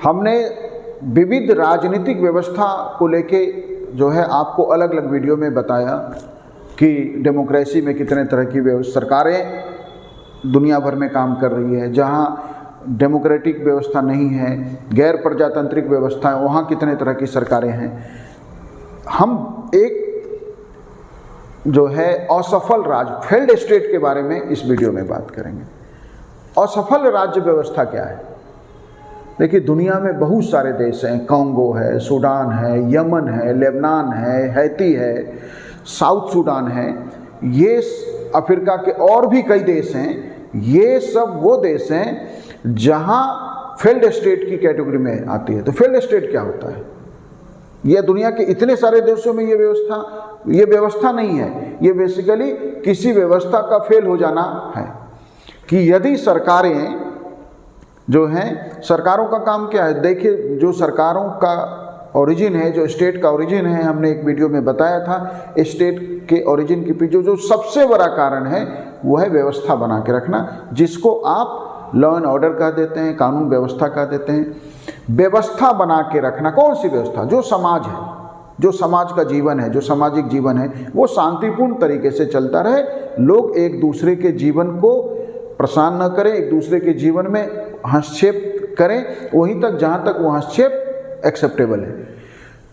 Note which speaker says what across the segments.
Speaker 1: हमने विविध राजनीतिक व्यवस्था को लेके जो है आपको अलग अलग वीडियो में बताया कि डेमोक्रेसी में कितने तरह की सरकारें दुनिया भर में काम कर रही है, जहाँ डेमोक्रेटिक व्यवस्था नहीं है, गैर प्रजातांत्रिक व्यवस्था है, वहाँ कितने तरह की सरकारें हैं। हम एक जो है असफल राज्य, फेल्ड स्टेट के बारे में इस वीडियो में बात करेंगे। असफल राज्य व्यवस्था क्या है? देखिए, दुनिया में बहुत सारे देश हैं, कांगो है, सूडान है, यमन है, लेबनान है, हैती है, साउथ सूडान है, ये अफ्रीका के और भी कई देश हैं। ये सब वो देश हैं जहां फेल्ड स्टेट की कैटेगरी में आती है। तो फेल्ड स्टेट क्या होता है? यह दुनिया के इतने सारे देशों में ये व्यवस्था नहीं है। ये बेसिकली किसी व्यवस्था का फेल हो जाना है कि यदि सरकारें जो हैं, सरकारों का काम क्या है? देखिए, जो सरकारों का ओरिजिन है, जो स्टेट का ओरिजिन है, हमने एक वीडियो में बताया था। स्टेट के ओरिजिन के पीछे जो सबसे बड़ा कारण है वो है व्यवस्था बना के रखना, जिसको आप लॉ एंड ऑर्डर कह देते हैं, कानून व्यवस्था कह देते हैं। व्यवस्था बना के रखना, कौन सी व्यवस्था? जो समाज है, जो समाज का जीवन है, जो सामाजिक जीवन है, वो शांतिपूर्ण तरीके से चलता रहे। लोग एक दूसरे के जीवन को परेशान न करें, एक दूसरे के जीवन में हस्तक्षेप करें, वहीं तक जहाँ तक वो हस्तक्षेप एक्सेप्टेबल है।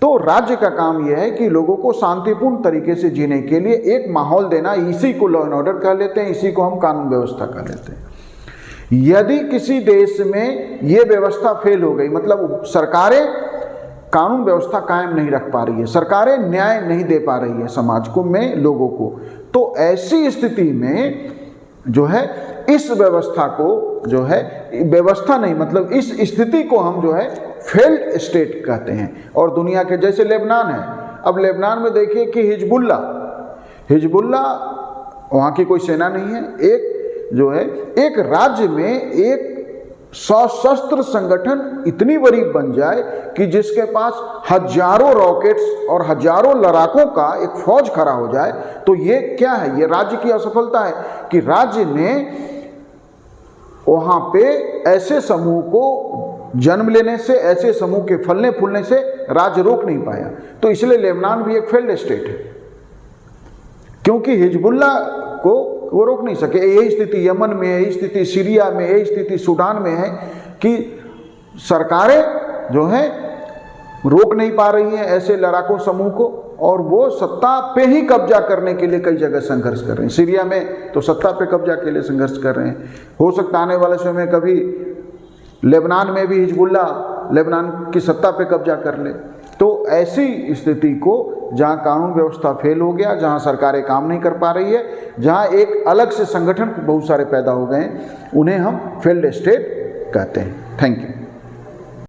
Speaker 1: तो राज्य का काम यह है कि लोगों को शांतिपूर्ण तरीके से जीने के लिए एक माहौल देना। इसी को लॉ एंड ऑर्डर कह लेते हैं, इसी को हम कानून व्यवस्था कह लेते हैं। यदि किसी देश में ये व्यवस्था फेल हो गई, मतलब सरकारें कानून व्यवस्था कायम नहीं रख पा रही है, सरकारें न्याय नहीं दे पा रही है समाज को में लोगों को, तो ऐसी स्थिति में जो है इस व्यवस्था को जो है, व्यवस्था नहीं मतलब इस स्थिति को हम जो है फेल्ड स्टेट कहते हैं। और दुनिया के जैसे लेबनान है, अब लेबनान में देखिए कि हिजबुल्ला वहाँ की कोई सेना नहीं है। एक जो है एक राज्य में एक सशस्त्र संगठन इतनी बड़ी बन जाए कि जिसके पास हजारों रॉकेट्स और हजारों लड़ाकों का एक फौज खड़ा हो जाए, तो ये क्या है? ये राज्य की असफलता है कि राज्य ने वहाँ पे ऐसे समूह को जन्म लेने से, ऐसे समूह के फलने फूलने से राज्य रोक नहीं पाया। तो इसलिए लेबनान भी एक फेल्ड स्टेट है, क्योंकि हिजबुल्ला को वो रोक नहीं सके। यही स्थिति यमन में है, यही स्थिति सीरिया में, यही स्थिति सूडान में है कि सरकारें जो है रोक नहीं पा रही हैं ऐसे लड़ाकू समूह को, और वो सत्ता पे ही कब्जा करने के लिए कई जगह संघर्ष कर रहे हैं। सीरिया में तो सत्ता पे कब्जा के लिए संघर्ष कर रहे हैं। हो सकता आने वाले समय में कभी लेबनान में भी हिजबुल्ला लेबनान की सत्ता पे कब्जा कर ले। तो ऐसी स्थिति को जहाँ कानून व्यवस्था फेल हो गया, जहाँ सरकारें काम नहीं कर पा रही है, जहाँ एक अलग से संगठन बहुत सारे पैदा हो गए हैं, उन्हें हम फेल्ड स्टेट कहते हैं। Thank you.